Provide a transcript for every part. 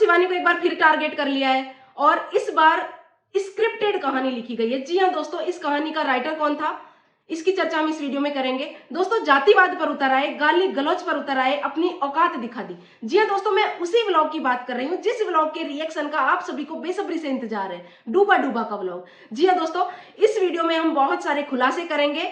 शिवानी को एक बार फिर टारगेट कर लिया है और इस बार स्क्रिप्टेड कहानी लिखी गई है। जी हाँ दोस्तों, इस कहानी का राइटर कौन था, इसकी चर्चा हम इस वीडियो में करेंगे। दोस्तों, जातिवाद पर उतर आए, गाली गलौज पर उतर आए, अपनी औकात दिखा दी। जी हाँ दोस्तों, मैं उसी व्लॉग की बात कर रही हूँ जिस व्लॉग के रिएक्शन का आप सभी को बेसब्री से इंतजार है, डूबा डूबा का व्लॉग। जी हाँ दोस्तों, इस वीडियो में हम बहुत सारे खुलासे करेंगे,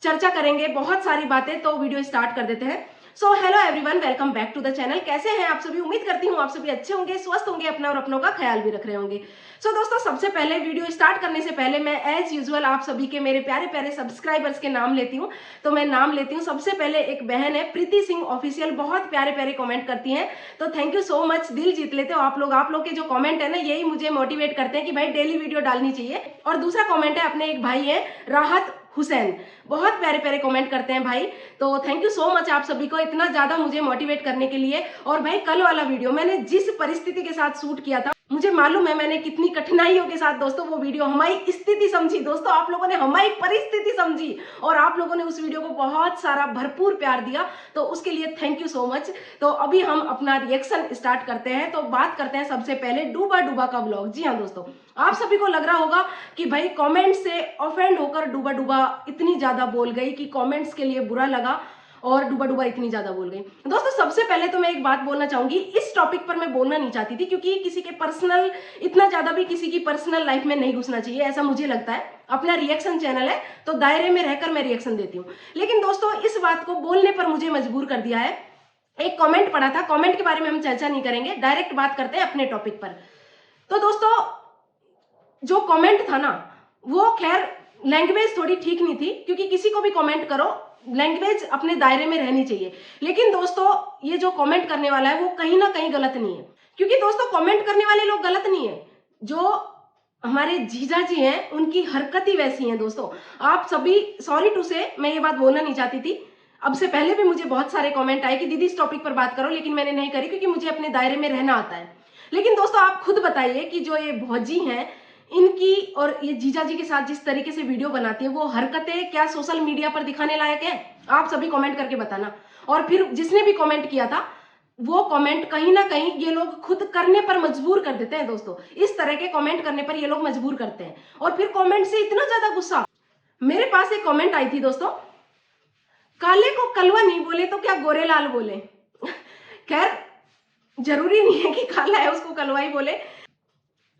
चर्चा करेंगे, बहुत सारी बातें। तो वीडियो स्टार्ट कर देते हैं। So hello everyone, welcome back to the channel. कैसे हैं आप सभी? उम्मीद करती हूँ आप सभी अच्छे होंगे, स्वस्थ होंगे, अपना और अपनों का ख्याल भी रख रहे होंगे। सो दोस्तों, सबसे पहले वीडियो स्टार्ट करने से पहले मैं एज यूजुअल आप सभी के, मेरे प्यारे प्यारे सब्सक्राइबर्स के नाम लेती हूँ। तो मैं नाम लेती हूँ। सबसे पहले एक बहन है प्रीति सिंह ऑफिशियल, बहुत प्यारे प्यारे कमेंट करती हैं, तो थैंक यू सो मच। दिल जीत लेते हो आप लोग के जो कमेंट है ना, यही मुझे मोटिवेट करते हैं कि भाई डेली वीडियो डालनी चाहिए। और दूसरा कमेंट है अपने एक भाई है राहत हुसैन, बहुत प्यारे प्यारे कमेंट करते हैं भाई, तो थैंक यू सो मच आप सभी को इतना ज्यादा मुझे मोटिवेट करने के लिए। और भाई कल वाला वीडियो मैंने जिस परिस्थिति के साथ शूट किया था, मुझे मालूम है मैंने कितनी कठिनाइयों के साथ दोस्तों वो वीडियो, हमारी स्थिति समझी दोस्तों, आप लोगों ने हमारी परिस्थिति समझी और आप लोगों ने उस वीडियो को बहुत सारा भरपूर प्यार दिया, तो उसके लिए थैंक यू सो मच। तो अभी हम अपना रिएक्शन स्टार्ट करते हैं। तो बात करते हैं सबसे पहले डूबा डूबा का व्लॉग। जी हाँ दोस्तों, आप सभी को लग रहा होगा कि भाई कमेंट से ऑफेंड होकर डूबा डूबा इतनी ज्यादा बोल गई कि कमेंट्स के लिए बुरा लगा और डूबा डूबा इतनी ज्यादा बोल गई। दोस्तों, सबसे पहले तो मैं एक बात बोलना चाहूंगी, इस टॉपिक पर मैं बोलना नहीं चाहती थी क्योंकि किसी के पर्सनल, इतना ज्यादा भी किसी की पर्सनल लाइफ में नहीं घुसना चाहिए, ऐसा मुझे लगता है। अपना रिएक्शन चैनल है तो दायरे में रहकर मैं रिएक्शन देती हूँ। लेकिन दोस्तों, इस बात को बोलने पर मुझे मजबूर कर दिया है। एक कमेंट पढ़ा था, कमेंट के बारे में हम चर्चा नहीं करेंगे, डायरेक्ट बात करते हैं अपने टॉपिक पर। तो दोस्तों, जो कमेंट था ना, वो खैर लैंग्वेज थोड़ी ठीक नहीं थी, क्योंकि किसी को भी कमेंट करो, लैंग्वेज अपने दायरे में रहनी चाहिए। लेकिन दोस्तों, ये जो कमेंट करने वाला है वो कहीं ना कहीं गलत नहीं है, क्योंकि दोस्तों कमेंट करने वाले लोग गलत नहीं है, जो हमारे जीजा जी हैं उनकी हरकत ही वैसी है। दोस्तों, आप सभी, सॉरी टू से, मैं ये बात बोलना नहीं चाहती थी, अब से पहले भी मुझे बहुत सारे कमेंट आए कि दीदी इस टॉपिक पर बात करो, लेकिन मैंने नहीं करी क्योंकि मुझे अपने दायरे में रहना आता है। लेकिन दोस्तों, आप खुद बताइए कि जो ये भौजी हैं, इनकी और ये जीजा जी के साथ जिस तरीके से वीडियो बनाती है, वो हरकतें क्या सोशल मीडिया पर दिखाने लायक है? आप सभी कमेंट करके बताना। और फिर जिसने भी कमेंट किया था, वो कमेंट कहीं ना कहीं ये लोग खुद करने पर मजबूर कर देते हैं। दोस्तों, इस तरह के कमेंट करने पर ये लोग मजबूर करते हैं और फिर कमेंट से इतना ज्यादा गुस्सा। मेरे पास एक कमेंट आई थी दोस्तों, काले को कलवा नहीं बोले तो क्या गोरे लाल बोले? खैर, जरूरी नहीं है कि काला है उसको कलवा ही बोले,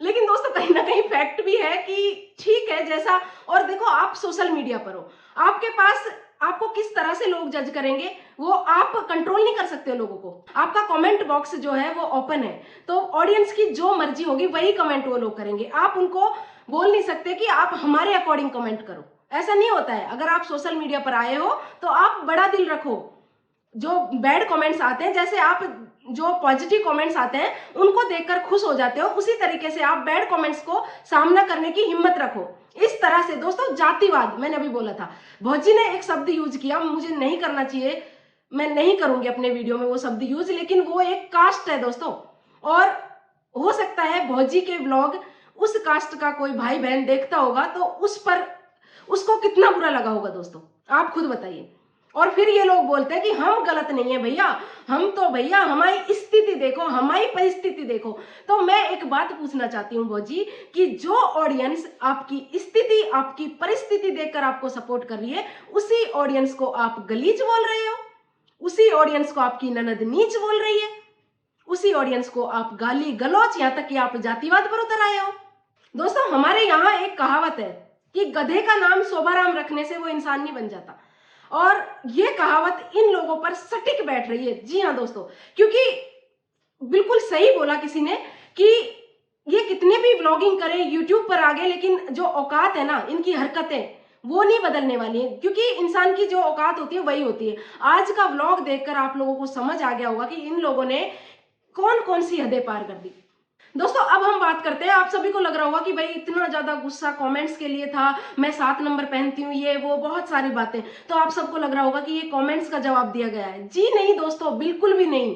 लेकिन दोस्तों कहीं ना कहीं फैक्ट भी है कि ठीक है जैसा। और देखो, आप सोशल मीडिया पर हो, आपके पास, आपको किस तरह से लोग जज करेंगे वो आप कंट्रोल नहीं कर सकते हो लोगों को। आपका कमेंट बॉक्स जो है वो ओपन है, तो ऑडियंस की जो मर्जी होगी वही कमेंट वो लोग करेंगे। आप उनको बोल नहीं सकते कि आप हमारे अकॉर्डिंग कमेंट करो, ऐसा नहीं होता है। अगर आप सोशल मीडिया पर आए हो तो आप बड़ा दिल रखो। जो बैड कमेंट्स आते हैं, जैसे आप जो पॉजिटिव कमेंट्स आते हैं उनको देखकर खुश हो जाते हो, उसी तरीके से आप बैड कमेंट्स को सामना करने की हिम्मत रखो। इस तरह से दोस्तों, जातिवाद, मैंने अभी बोला था, भौजी ने एक शब्द यूज किया, मुझे नहीं करना चाहिए, मैं नहीं करूंगी अपने वीडियो में वो शब्द यूज, लेकिन वो एक कास्ट है दोस्तों, और हो सकता है भौजी के व्लॉग उस कास्ट का कोई भाई बहन देखता होगा तो उस पर उसको कितना बुरा लगा होगा दोस्तों, आप खुद बताइए। और फिर ये लोग बोलते हैं कि हम गलत नहीं है भैया, हम तो भैया हमारी स्थिति देखो, हमारी परिस्थिति देखो। तो मैं एक बात पूछना चाहती हूँ भौजी, कि जो ऑडियंस आपकी स्थिति, आपकी परिस्थिति देखकर आपको सपोर्ट कर रही है, उसी ऑडियंस को आप गलीज बोल रहे हो, उसी ऑडियंस को आपकी ननद नीच बोल रही है, उसी ऑडियंस को आप गाली गलौच, यहाँ तक कि आप जातिवाद पर उतर आए हो। दोस्तों, हमारे यहाँ एक कहावत है कि गधे का नाम शोभाराम रखने से वो इंसान नहीं बन जाता, और ये कहावत इन लोगों पर सटीक बैठ रही है। जी हाँ दोस्तों, क्योंकि बिल्कुल सही बोला किसी ने कि ये कितने भी व्लॉगिंग करें, यूट्यूब पर आ गए, लेकिन जो औकात है ना, इनकी हरकतें वो नहीं बदलने वाली है, क्योंकि इंसान की जो औकात होती है वही होती है। आज का व्लॉग देखकर आप लोगों को समझ आ गया होगा कि इन लोगों ने कौन कौन सी हदें पार कर दी। दोस्तों, अब हम बात करते हैं, आप सभी को लग रहा होगा कि भाई इतना ज्यादा गुस्सा कमेंट्स के लिए था, मैं 7 नंबर पहनती हूँ, ये वो बहुत सारी बातें, तो आप सबको लग रहा होगा कि ये कमेंट्स का जवाब दिया गया है। जी नहीं दोस्तों, बिल्कुल भी नहीं।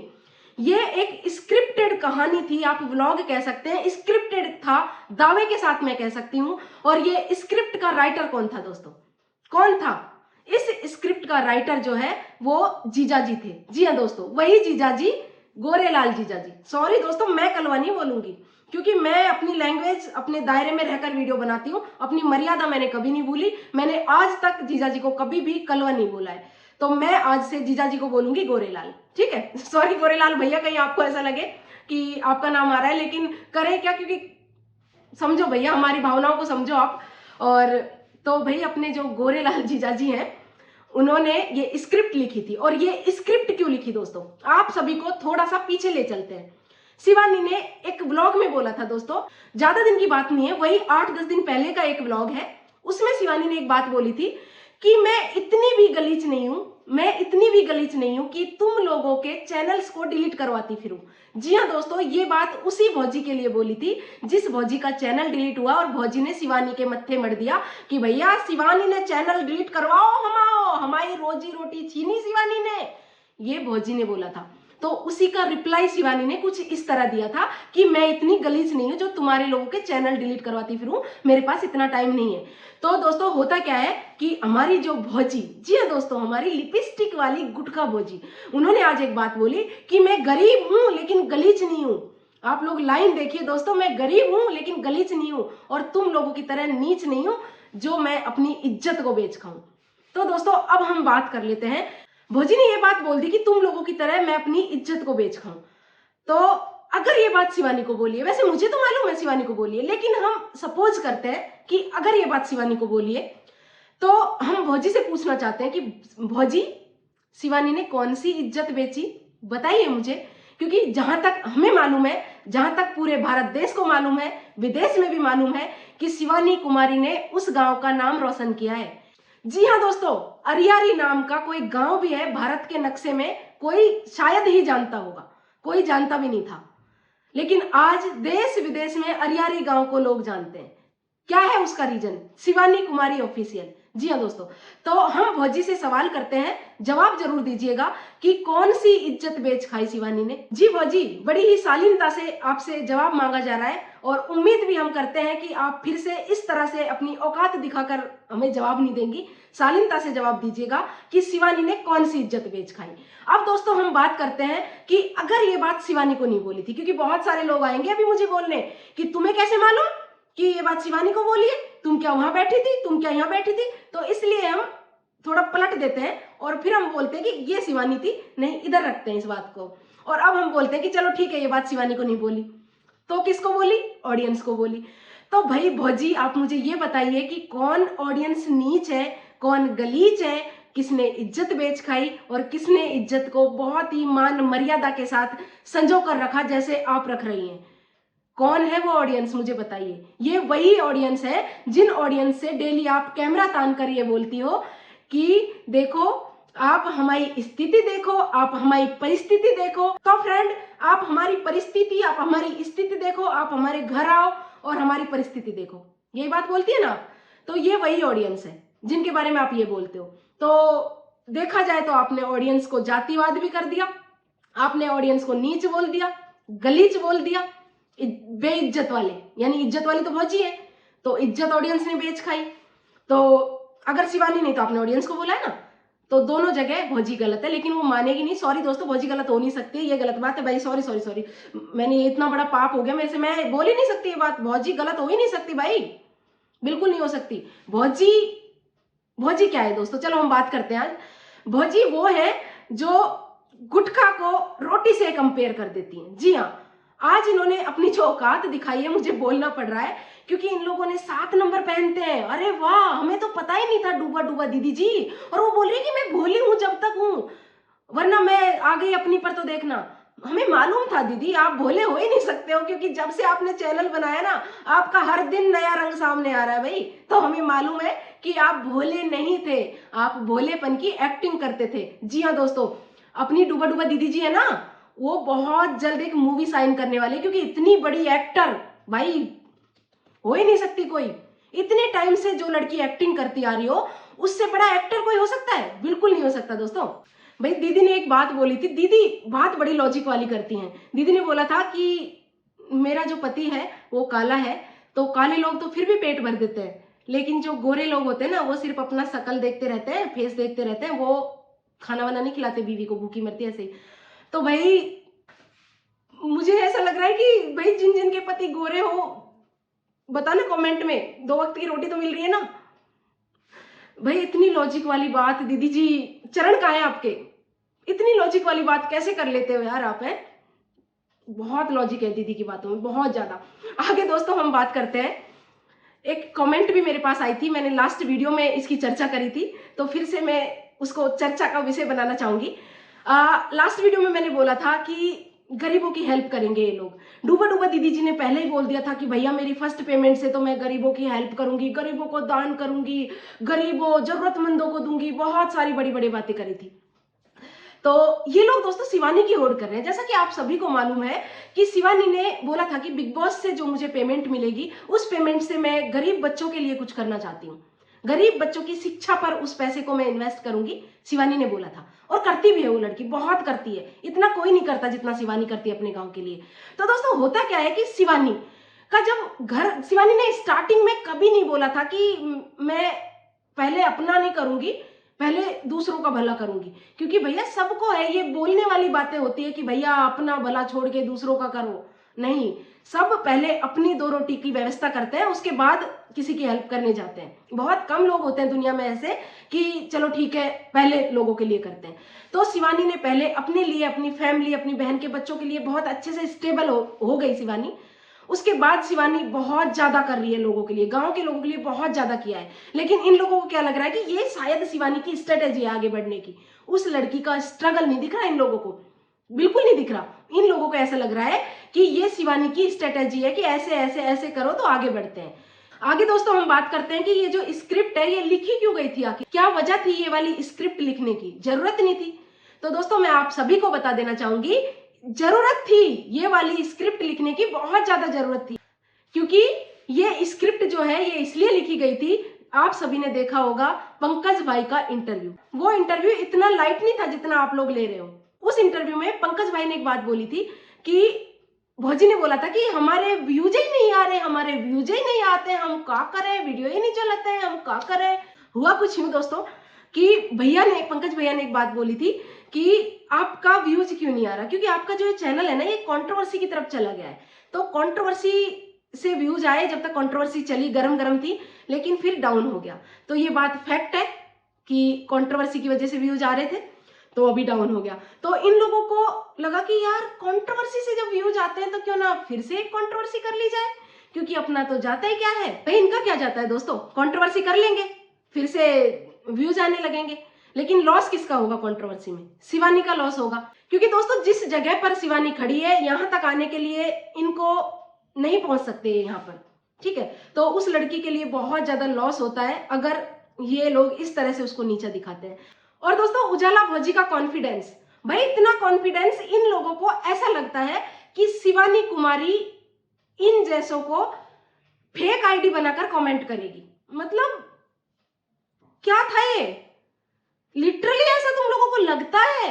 ये एक स्क्रिप्टेड कहानी थी, आप व्लॉग कह सकते हैं, स्क्रिप्टेड था, दावे के साथ मैं कह सकती हूँ। और ये स्क्रिप्ट का राइटर कौन था दोस्तों? कौन था? इस स्क्रिप्ट का राइटर जो है वो जीजा जी थे। जी हाँ दोस्तों, वही जीजा जी गोरेलाल जीजा जी। सॉरी दोस्तों, मैं कलवा नहीं बोलूंगी, क्योंकि मैं अपनी लैंग्वेज अपने दायरे में रहकर वीडियो बनाती हूँ। अपनी मर्यादा मैंने कभी नहीं भूली। मैंने आज तक जीजा जी को कभी भी कलवा नहीं बोला है। तो मैं आज से जीजा जी को बोलूंगी गोरेलाल, ठीक है। सॉरी गोरेलाल भैया, कहीं आपको ऐसा लगे कि आपका नाम आ रहा है, लेकिन करें क्या, क्योंकि समझो भैया, हमारी भावनाओं को समझो आप। और तो भाई अपने जो गोरेलाल जीजा जी हैं, उन्होंने ये स्क्रिप्ट लिखी थी। और ये स्क्रिप्ट क्यों लिखी दोस्तों, आप सभी को थोड़ा सा पीछे ले चलते हैं। शिवानी ने एक व्लॉग में बोला था दोस्तों, ज्यादा दिन की बात नहीं है, वही 8-10 दिन पहले का एक व्लॉग है। उसमें शिवानी ने एक बात बोली थी कि मैं इतनी भी गलीच नहीं हूं, मैं इतनी भी गलीच नहीं हूं कि तुम लोगों के चैनल्स को डिलीट करवाती फिरूं। जी हाँ दोस्तों, ये बात उसी भौजी के लिए बोली थी जिस भौजी का चैनल डिलीट हुआ और भौजी ने शिवानी के मत्थे मर दिया कि भैया शिवानी ने चैनल डिलीट करवाओ, हमारी रोजी रोटी छीनी शिवानी ने, ये भौजी ने बोला था। तो उसी का रिप्लाई शिवानी ने कुछ इस तरह दिया था कि मैं इतनी गलीज नहीं हूं जो तुम्हारे लोगों के चैनल डिलीट करवाती फिरूं, मेरे पास इतना टाइम नहीं है। तो दोस्तों होता क्या है कि हमारी जो भौजी, जी हाँ दोस्तों, हमारी लिपस्टिक वाली गुटखा भौजी, उन्होंने आज एक बात बोली कि मैं गरीब हूं लेकिन गलीज नहीं हूं। आप लोग लाइन देखिए दोस्तों, मैं गरीब हूं लेकिन गलीज नहीं हूं और तुम लोगों की तरह नीच नहीं हूं जो मैं अपनी इज्जत को बेच खाऊं। तो दोस्तों अब हम बात कर लेते हैं। भौजी ने ये बात बोल दी कि तुम लोगों की तरह मैं अपनी इज्जत को बेच खाऊं। तो अगर ये बात शिवानी को बोली है, वैसे मुझे तो मालूम है शिवानी को बोली है, लेकिन हम सपोज करते हैं कि अगर ये बात शिवानी को बोली है, तो हम भौजी से पूछना चाहते हैं कि भौजी, शिवानी ने कौन सी इज्जत बेची, बताइए मुझे। क्योंकि जहां तक हमें मालूम है, जहां तक पूरे भारत देश को मालूम है, विदेश में भी मालूम है कि शिवानी कुमारी ने उस गांव का नाम रोशन किया है। जी हाँ दोस्तों, अरियारी नाम का कोई गांव भी है भारत के नक्शे में, कोई शायद ही जानता होगा, कोई जानता भी नहीं था, लेकिन आज देश विदेश में अरियारी गांव को लोग जानते हैं। क्या है उसका रीजन? शिवानी कुमारी ऑफिशियल। जी हाँ दोस्तों, तो हम भौजी से सवाल करते हैं, जवाब जरूर दीजिएगा कि कौन सी इज्जत बेच खाई शिवानी ने। जी भौजी, बड़ी ही शालीनता से आपसे जवाब मांगा जा रहा है और उम्मीद भी हम करते हैं कि आप फिर से इस तरह से अपनी औकात दिखाकर हमें जवाब नहीं देंगी। शालीनता से जवाब दीजिएगा कि शिवानी ने कौन सी इज्जत बेच खाई। अब दोस्तों हम बात करते हैं कि अगर ये बात शिवानी को नहीं बोली थी, क्योंकि बहुत सारे लोग आएंगे अभी मुझे बोलने कि तुम्हें कैसे मालूम कि ये बात शिवानी को बोली है, तुम क्या वहां बैठी थी, तुम क्या यहाँ बैठी थी। तो इसलिए हम थोड़ा पलट देते हैं और फिर हम बोलते हैं कि ये शिवानी थी, नहीं इधर रखते हैं इस बात को। और अब हम बोलते हैं कि चलो ठीक है, ये बात शिवानी को नहीं बोली, तो किसको बोली? ऑडियंस को बोली। तो भाई भौजी, आप मुझे ये बताइए कि कौन ऑडियंस नीच है, कौन गलीच है, किसने इज्जत बेच खाई और किसने इज्जत को बहुत ही मान मर्यादा के साथ संजो कर रखा जैसे आप रख रही हैं। कौन है वो ऑडियंस, मुझे बताइए। ये वही ऑडियंस है जिन ऑडियंस से डेली आप कैमरा तान कर ये बोलती हो कि देखो, आप हमारी स्थिति देखो, आप हमारी परिस्थिति देखो। तो फ्रेंड, आप हमारी परिस्थिति, आप हमारी स्थिति देखो, आप हमारे घर आओ और हमारी परिस्थिति देखो, यही बात बोलती है ना आप। तो ये वही ऑडियंस है जिनके बारे में आप ये बोलते हो। तो देखा जाए तो आपने ऑडियंस को जातिवाद भी कर दिया, आपने ऑडियंस को नीच बोल दिया, गलीच बोल दिया, बेइज्जत वाले। यानी इज्जत वाली तो भौजी है, तो इज्जत ऑडियंस ने बेच खाई। तो अगर शिवानी नहीं तो आपने ऑडियंस को बोला है ना, तो दोनों जगह भौजी गलत है। लेकिन वो मानेगी नहीं। सॉरी दोस्तों, भौजी गलत हो नहीं सकती, ये गलत बात है भाई। सॉरी सॉरी सॉरी, मैंने ये इतना बड़ा पाप हो गया मेरे से, मैं बोल ही नहीं सकती ये बात। भौजी गलत हो ही नहीं सकती भाई, बिल्कुल नहीं हो सकती। भौजी, भौजी क्या है दोस्तों, चलो हम बात करते हैं आज। भौजी वो है जो गुटखा को रोटी से कंपेयर कर देती हैं। जी हाँ, आज इन्होंने अपनी जो औकात दिखाई है, मुझे बोलना पड़ रहा है क्योंकि इन लोगों ने 7 नंबर पहनते हैं। अरे वाह, हमें तो पता ही नहीं था, डूबा डूबा दीदी जी। और वो बोल रही है कि मैं भोली हूं जब तक हूं, वरना मैं आ गई अपनी पर तो देखना। हमें मालूम था दीदी, आप भोले हो ही नहीं सकते हो, क्योंकि जब से आपने चैनल बनाया ना, आपका हर दिन नया रंग सामने आ रहा है भाई। तो हमें मालूम है कि आप भोले नहीं थे, आप भोलेपन की एक्टिंग करते थे। जी हाँ दोस्तों, अपनी डूबा डूबा दीदी जी है ना, वो बहुत जल्द एक मूवी साइन करने वाले, क्योंकि इतनी बड़ी एक्टर भाई हो ही नहीं सकती कोई। इतने टाइम से जो लड़की एक्टिंग करती आ रही हो, उससे बड़ा एक्टर कोई हो सकता है? बिल्कुल नहीं हो सकता दोस्तों। भाई दीदी ने एक बात बोली थी, दीदी बात बड़ी लॉजिक वाली करती हैं। दीदी ने बोला था कि मेरा जो पति है वो काला है, तो काले लोग तो फिर भी पेट भर देते हैं, लेकिन जो गोरे लोग होते हैं ना, वो सिर्फ अपना शकल देखते रहते हैं, फेस देखते रहते हैं, वो खाना वाना नहीं खिलाते बीवी को, भूखी मरती है ऐसे ही। तो भाई मुझे ऐसा लग रहा है कि भाई जिन जिन के पति गोरे हो बताना कमेंट में, 2 वक्त की रोटी तो मिल रही है ना भाई। इतनी लॉजिक वाली बात दीदी जी, चरण कहाँ है आपके? इतनी लॉजिक वाली बात कैसे कर लेते हो यार आप? है बहुत लॉजिक है दीदी की बातों में, बहुत ज्यादा। आगे दोस्तों हम बात करते हैं। एक कमेंट भी मेरे पास आई थी, मैंने लास्ट वीडियो में इसकी चर्चा करी थी, तो फिर से मैं उसको चर्चा का विषय बनाना चाहूंगी। लास्ट वीडियो में मैंने बोला था कि गरीबों की हेल्प करेंगे ये लोग। डूबा डूबा दीदी जी ने पहले ही बोल दिया था कि भैया मेरी फर्स्ट पेमेंट से तो मैं गरीबों की हेल्प करूंगी, गरीबों को दान करूंगी, गरीबों जरूरतमंदों को दूंगी, बहुत सारी बड़ी बड़ी बातें करी थी। तो ये लोग दोस्तों शिवानी की होड़ कर रहे हैं। जैसा कि आप सभी को मालूम है कि शिवानी ने बोला था कि बिग बॉस से जो मुझे पेमेंट मिलेगी उस पेमेंट से मैं गरीब बच्चों के लिए कुछ करना चाहती हूँ, गरीब बच्चों की शिक्षा पर उस पैसे को मैं इन्वेस्ट करूंगी, शिवानी ने बोला था। और करती भी है वो लड़की, बहुत करती है, इतना कोई नहीं करता जितना शिवानी करती है अपने गांव के लिए। तो दोस्तों होता क्या है कि शिवानी का जब घर, शिवानी ने स्टार्टिंग में कभी नहीं बोला था कि मैं पहले अपना नहीं करूंगी, पहले दूसरों का भला करूंगी, क्योंकि भैया सबको है, ये बोलने वाली बातें होती है कि भैया अपना भला छोड़ के दूसरों का करो, नहीं, सब पहले अपनी 2 रोटी की व्यवस्था करते हैं, उसके बाद किसी की हेल्प करने जाते हैं। बहुत कम लोग होते हैं दुनिया में ऐसे कि चलो ठीक है पहले लोगों के लिए करते हैं। तो शिवानी ने पहले अपने लिए, अपनी फैमिली, अपनी बहन के बच्चों के लिए बहुत अच्छे से स्टेबल हो गई शिवानी। उसके बाद शिवानी बहुत ज्यादा कर रही है लोगों के लिए, गांव के लोगों के लिए बहुत ज्यादा किया है। लेकिन इन लोगों को क्या लग रहा है कि ये शायद शिवानी की स्ट्रेटेजी है आगे बढ़ने की। उस लड़की का स्ट्रगल नहीं दिख रहा इन लोगों को, बिल्कुल नहीं दिख रहा। इन लोगों को ऐसा लग रहा है कि ये शिवानी की स्ट्रेटेजी है कि ऐसे ऐसे ऐसे करो तो आगे बढ़ते हैं। आगे दोस्तों हम बात करते हैं कि ये जो स्क्रिप्ट है ये लिखी क्यों गई थी, आखिर क्या वजह थी ये वाली स्क्रिप्ट लिखने की? जरूरत नहीं थी। तो दोस्तों मैं आप सभी को बता देना चाहूंगी, जरूरत थी, ये वाली स्क्रिप्ट लिखने की बहुत ज्यादा जरूरत थी। क्योंकि ये स्क्रिप्ट जो है ये इसलिए लिखी गई थी, आप सभी ने देखा होगा पंकज भाई का इंटरव्यू। वो इंटरव्यू इतना लाइट नहीं था जितना आप लोग ले रहे हो। उस इंटरव्यू में पंकज भाई ने एक बात बोली थी कि भौजी ने बोला था कि हमारे व्यूज ही नहीं आ रहे, हमारे व्यूज ही नहीं आते, हम क्या करें, वीडियो ही नहीं चलाते हैं, हम क्या करें। हुआ कुछ यूं दोस्तों कि पंकज भैया ने एक बात बोली थी कि आपका व्यूज क्यों नहीं आ रहा, क्योंकि आपका जो चैनल है ना ये कंट्रोवर्सी की तरफ चला गया है। तो कंट्रोवर्सी से व्यूज आए, जब तक कंट्रोवर्सी चली गरम गरम थी, लेकिन फिर डाउन हो गया। तो ये बात फैक्ट है कि कंट्रोवर्सी की वजह से व्यूज आ रहे थे, तो अभी डाउन हो गया। तो इन लोगों को लगा कि यार कंट्रोवर्सी से जब व्यूज आते हैं तो क्यों ना फिर से एक कंट्रोवर्सी कर ली जाए, क्योंकि अपना तो जाता ही क्या है भाई, इनका क्या जाता है दोस्तों, कंट्रोवर्सी कर लेंगे फिर से व्यूज आने लगेंगे। लेकिन लॉस किसका होगा कंट्रोवर्सी में? शिवानी का लॉस होगा, क्योंकि दोस्तों जिस जगह पर शिवानी खड़ी है यहां तक आने के लिए इनको नहीं पहुंच सकते यहाँ पर, ठीक है। तो उस लड़की के लिए बहुत ज्यादा लॉस होता है अगर ये लोग इस तरह से उसको नीचा दिखाते हैं। और दोस्तों उजाला भौजी का कॉन्फिडेंस, भाई इतना कॉन्फिडेंस, इन लोगों को ऐसा लगता है कि शिवानी कुमारी इन जैसों को फेक आईडी बनाकर कमेंट करेगी। मतलब क्या था ये, लिटरली ऐसा तुम लोगों को लगता है?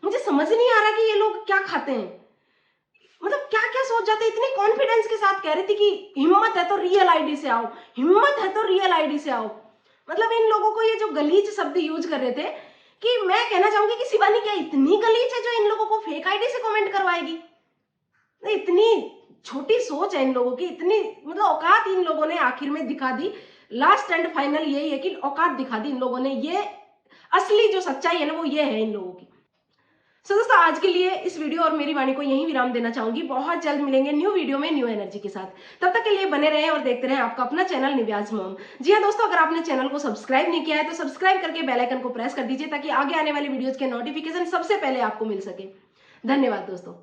मुझे समझ नहीं आ रहा कि ये लोग क्या खाते हैं, मतलब क्या क्या सोच जाते हैं। इतने कॉन्फिडेंस के साथ कह रही थी कि हिम्मत है तो रियल आईडी से आओ, हिम्मत है तो रियल आईडी से आओ। मतलब इन लोगों को ये जो गलीच शब्द यूज कर रहे थे, कि मैं कहना चाहूंगी कि शिवानी क्या इतनी गलीच है जो इन लोगों को फेक आईडी से कमेंट करवाएगी? इतनी छोटी सोच है इन लोगों की, इतनी मतलब औकात इन लोगों ने आखिर में दिखा दी। लास्ट एंड फाइनल यही है कि औकात दिखा दी इन लोगों ने। ये असली जो सच्चाई है ना वो ये है इन लोगों की। सो दोस्तों आज के लिए इस वीडियो और मेरी वाणी को यहीं विराम देना चाहूंगी। बहुत जल्द मिलेंगे न्यू वीडियो में न्यू एनर्जी के साथ। तब तक के लिए बने रहें और देखते रहें आपका अपना चैनल निव्याज मॉम। जी हाँ दोस्तों, अगर आपने चैनल को सब्सक्राइब नहीं किया है तो सब्सक्राइब करके बेल आइकन को प्रेस कर दीजिए ताकि आगे आने वाली वीडियोज के नोटिफिकेशन सबसे पहले आपको मिल सके। धन्यवाद दोस्तों।